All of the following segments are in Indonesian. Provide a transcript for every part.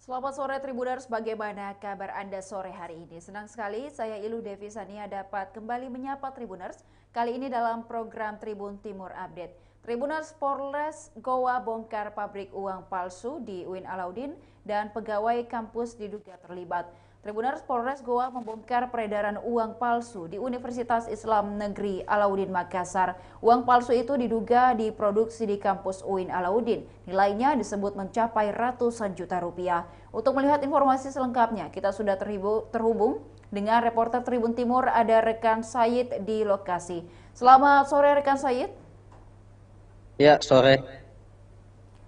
Selamat sore Tribuners, bagaimana kabar Anda sore hari ini? Senang sekali saya Ilu Devi Sania dapat kembali menyapa Tribuners, kali ini dalam program Tribun Timur Update. Tribuners, Polres Goa bongkar pabrik uang palsu di UIN Alauddin dan pegawai kampus diduga terlibat. Tribuners, Polres Goa membongkar peredaran uang palsu di Universitas Islam Negeri Alauddin Makassar. Uang palsu itu diduga diproduksi di kampus UIN Alauddin. Nilainya disebut mencapai ratusan juta rupiah. Untuk melihat informasi selengkapnya, kita sudah terhubung dengan reporter Tribun Timur, ada rekan Sayid di lokasi. Selamat sore rekan Sayid. Ya, sore.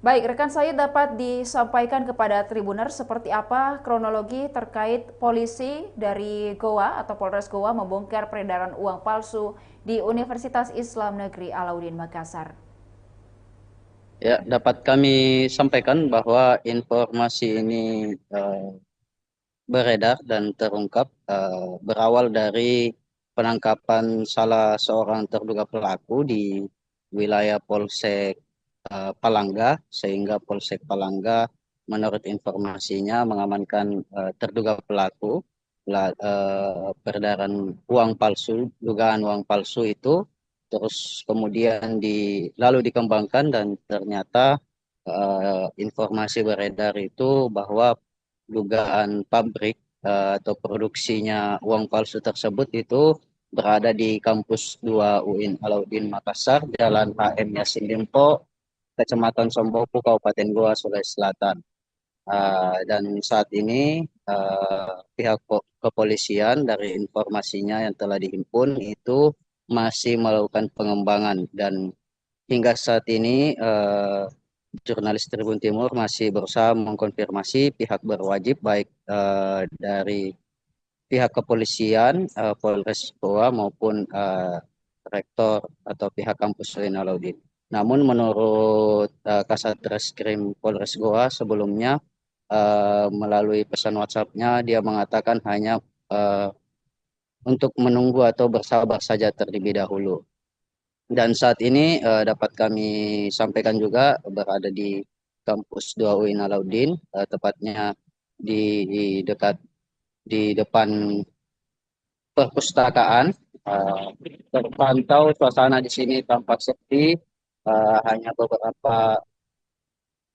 Baik, rekan saya dapat disampaikan kepada Tribuner seperti apa kronologi terkait polisi dari Goa atau Polres Goa membongkar peredaran uang palsu di Universitas Islam Negeri Alauddin Makassar. Ya, dapat kami sampaikan bahwa informasi ini beredar dan terungkap berawal dari penangkapan salah seorang terduga pelaku di wilayah Polsek Palangga, sehingga Polsek Palangga menurut informasinya mengamankan terduga pelaku peredaran uang palsu, dugaan uang palsu itu, terus kemudian lalu dikembangkan dan ternyata informasi beredar itu bahwa dugaan pabrik atau produksinya uang palsu tersebut itu berada di kampus 2 UIN Alauddin Makassar, Jalan HM Yasin Limpo, Kecamatan Somboku, Kabupaten Goa, Sulawesi Selatan. Dan saat ini pihak kepolisian dari informasinya yang telah dihimpun itu masih melakukan pengembangan, dan hingga saat ini jurnalis Tribun Timur masih berusaha mengkonfirmasi pihak berwajib baik dari pihak kepolisian, Polres Goa maupun rektor atau pihak kampus UIN Alauddin. Namun menurut Kasat Reskrim Polres Goa sebelumnya melalui pesan WhatsApp-nya dia mengatakan hanya eh, untuk menunggu atau bersabar saja terlebih dahulu. Dan saat ini dapat kami sampaikan juga berada di kampus 2 UIN Alauddin, tepatnya di dekat di depan perpustakaan. Eh, Terpantau suasana di sini tampak sepi, hanya beberapa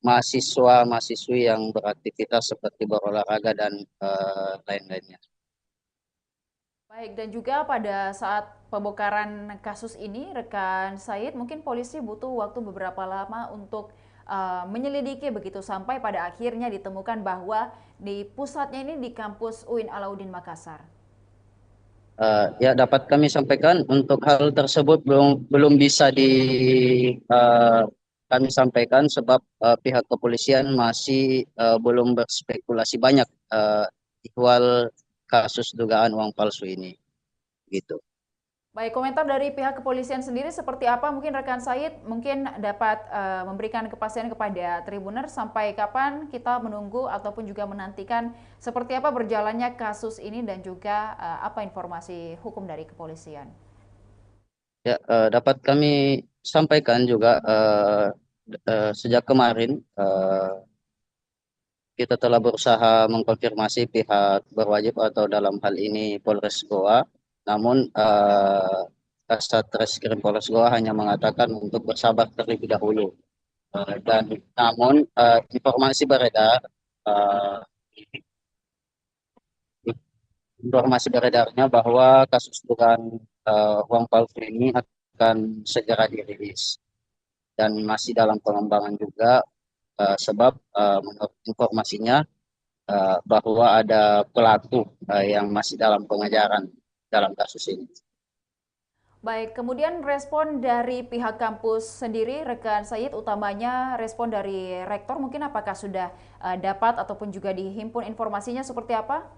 mahasiswa-mahasiswi yang beraktivitas seperti berolahraga dan lain-lainnya. Baik, dan juga pada saat pembongkaran kasus ini, rekan Said, mungkin polisi butuh waktu beberapa lama untuk menyelidiki begitu sampai pada akhirnya ditemukan bahwa di pusatnya ini di kampus UIN Alauddin Makassar. Ya, dapat kami sampaikan untuk hal tersebut belum belum bisa eh, kami sampaikan sebab pihak kepolisian masih belum berspekulasi banyak ihwal kasus dugaan uang palsu ini, gitu. Baik, komentar dari pihak kepolisian sendiri seperti apa? Mungkin rekan Said mungkin dapat memberikan kepastian kepada Tribuner sampai kapan kita menunggu ataupun juga menantikan seperti apa berjalannya kasus ini dan juga apa informasi hukum dari kepolisian. Ya, dapat kami sampaikan juga sejak kemarin kita telah berusaha mengkonfirmasi pihak berwajib atau dalam hal ini Polres Goa, namun Kasat Reskrim Polres Goa hanya mengatakan untuk bersabar terlebih dahulu. Dan namun informasi beredar, eh, informasi beredarnya bahwa kasus dugaan uang palsu ini akan segera dirilis dan masih dalam pengembangan juga, sebab menurut informasinya bahwa ada pelaku yang masih dalam pengejaran dalam kasus ini. Baik, kemudian respon dari pihak kampus sendiri, rekan Said, utamanya respon dari rektor mungkin apakah sudah dapat ataupun juga dihimpun informasinya seperti apa?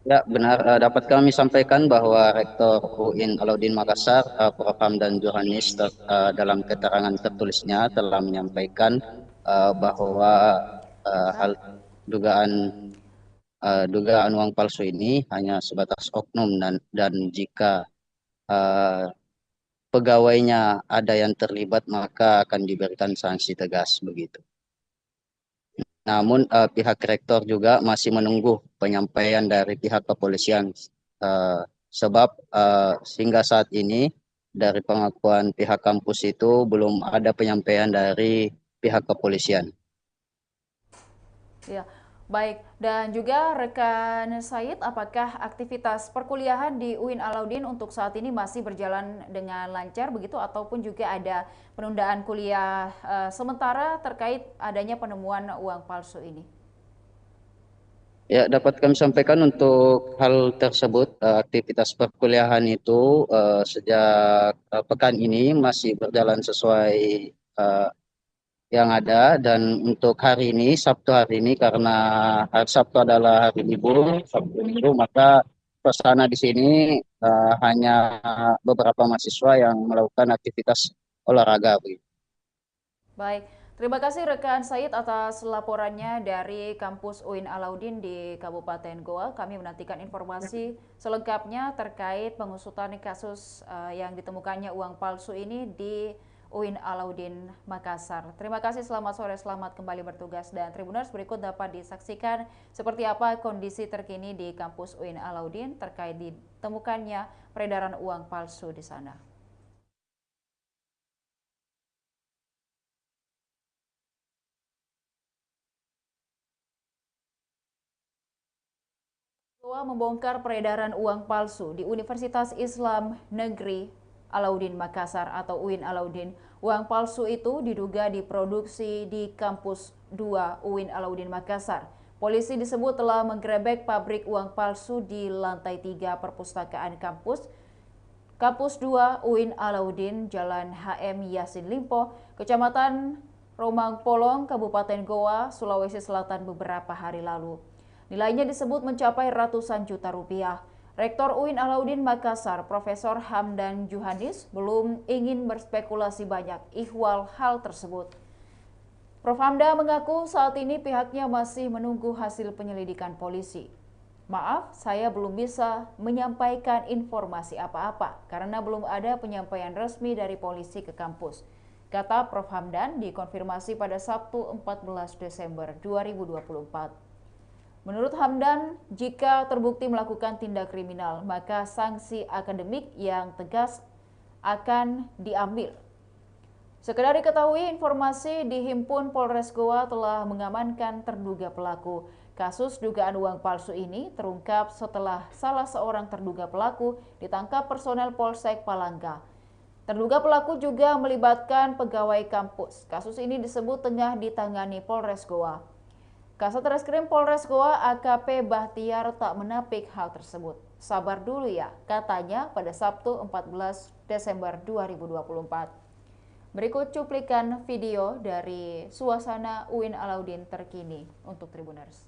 Ya, benar. Dapat kami sampaikan bahwa Rektor UIN Alauddin Makassar, Prof. Hamdan Johanis, dalam keterangan tertulisnya telah menyampaikan bahwa hal dugaan dugaan uang palsu ini hanya sebatas oknum, dan jika eh, pegawainya ada yang terlibat maka akan diberikan sanksi tegas begitu. Namun pihak rektor juga masih menunggu penyampaian dari pihak kepolisian. Eh, Sebab hingga saat ini dari pengakuan pihak kampus itu belum ada penyampaian dari pihak kepolisian. Ya, baik. Dan juga rekan Said, apakah aktivitas perkuliahan di UIN Alauddin untuk saat ini masih berjalan dengan lancar begitu ataupun juga ada penundaan kuliah sementara terkait adanya penemuan uang palsu ini? Ya, dapat kami sampaikan untuk hal tersebut, aktivitas perkuliahan itu sejak pekan ini masih berjalan sesuai eh, yang ada, dan untuk hari ini, Sabtu hari ini, karena hari Sabtu adalah hari libur, Sabtu Minggu, maka suasana di sini hanya beberapa mahasiswa yang melakukan aktivitas olahraga. Baik, terima kasih rekan Said atas laporannya dari kampus UIN Alauddin di Kabupaten Goa. Kami menantikan informasi selengkapnya terkait pengusutan kasus yang ditemukannya uang palsu ini di UIN Alauddin Makassar. Terima kasih, selamat sore, selamat kembali bertugas. Dan Tribuners, berikut dapat disaksikan seperti apa kondisi terkini di kampus UIN Alauddin terkait ditemukannya peredaran uang palsu di sana. Goa membongkar peredaran uang palsu di Universitas Islam Negeri Alauddin Makassar atau UIN Alauddin. Uang palsu itu diduga diproduksi di kampus 2 UIN Alauddin Makassar. Polisi disebut telah menggerebek pabrik uang palsu di lantai 3 perpustakaan kampus Kampus 2 UIN Alauddin, Jalan HM Yasin Limpo, Kecamatan Romang Polong, Kabupaten Goa, Sulawesi Selatan beberapa hari lalu. Nilainya disebut mencapai ratusan juta rupiah. Rektor UIN Alauddin Makassar, Profesor Hamdan Juhanis, belum ingin berspekulasi banyak ihwal hal tersebut. Prof. Hamda mengaku saat ini pihaknya masih menunggu hasil penyelidikan polisi. Maaf, saya belum bisa menyampaikan informasi apa-apa karena belum ada penyampaian resmi dari polisi ke kampus, kata Prof. Hamdan dikonfirmasi pada Sabtu 14 Desember 2024. Menurut Hamdan, jika terbukti melakukan tindak kriminal, maka sanksi akademik yang tegas akan diambil. Sekedar diketahui, informasi di Himpun Polres Goa telah mengamankan terduga pelaku. Kasus dugaan uang palsu ini terungkap setelah salah seorang terduga pelaku ditangkap personel Polsek Palangka. Terduga pelaku juga melibatkan pegawai kampus. Kasus ini disebut tengah ditangani Polres Goa. Kasat Reskrim Polres Goa AKP Bahtiar tak menapik hal tersebut. Sabar dulu ya, katanya pada Sabtu 14 Desember 2024. Berikut cuplikan video dari suasana UIN Alauddin terkini untuk Tribuners.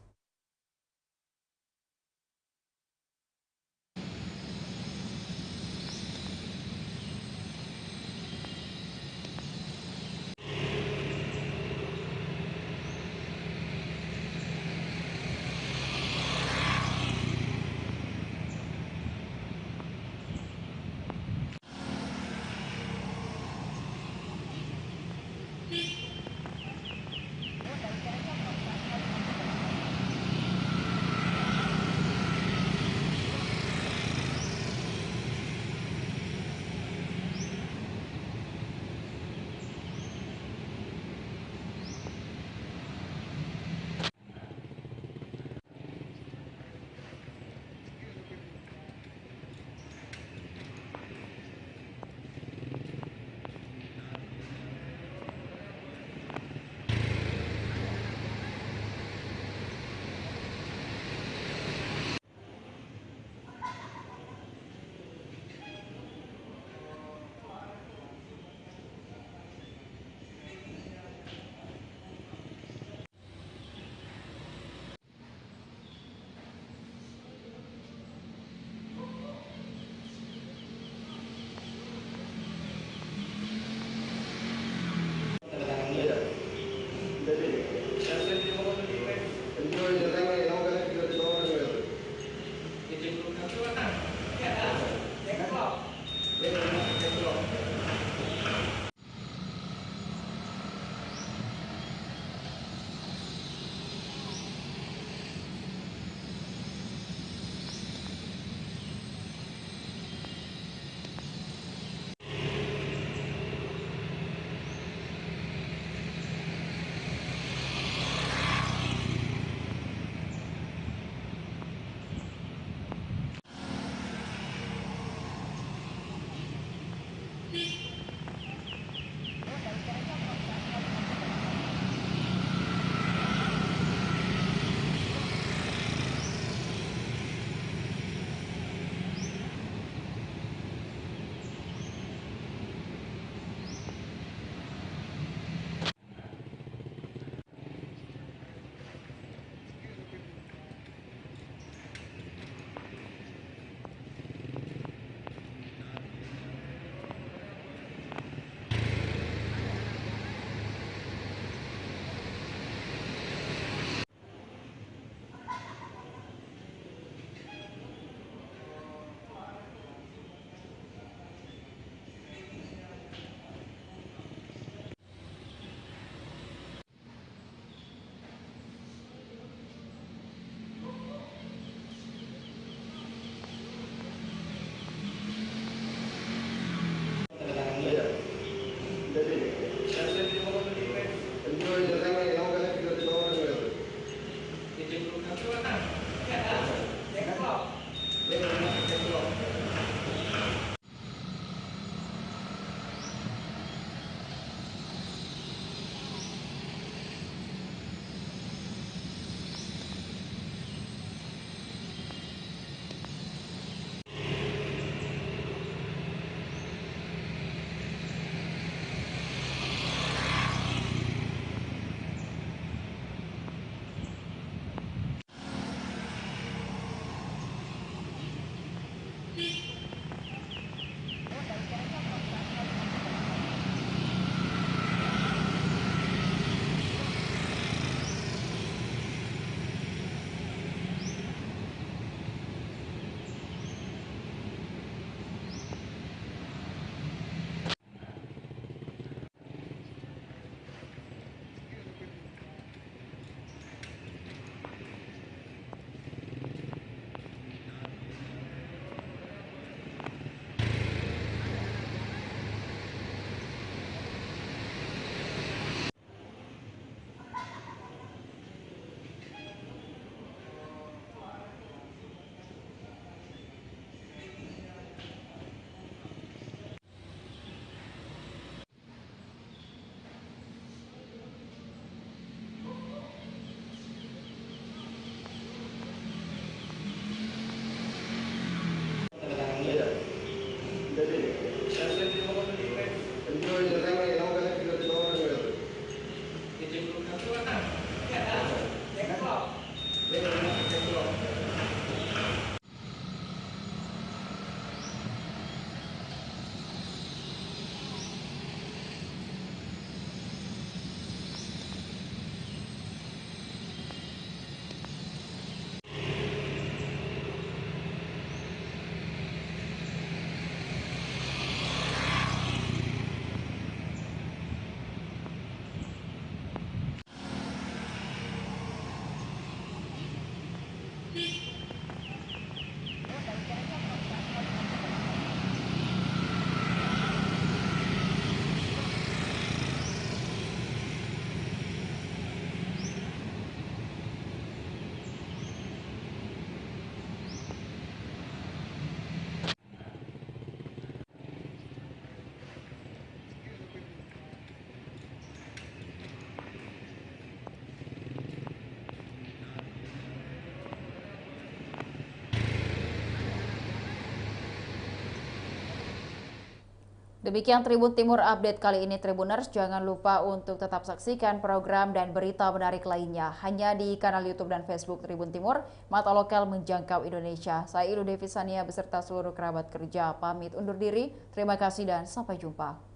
Demikian Tribun Timur Update kali ini, Tribuners. Jangan lupa untuk tetap saksikan program dan berita menarik lainnya hanya di kanal YouTube dan Facebook Tribun Timur, mata lokal menjangkau Indonesia. Saya Ilu Devisania beserta seluruh kerabat kerja pamit undur diri. Terima kasih dan sampai jumpa.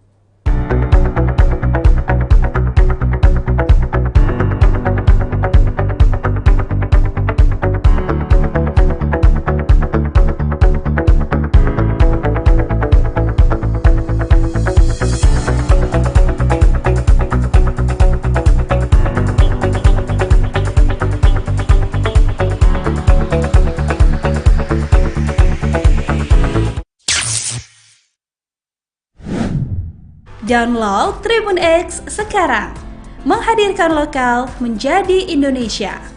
Download Tribun X sekarang, menghadirkan lokal menjadi Indonesia.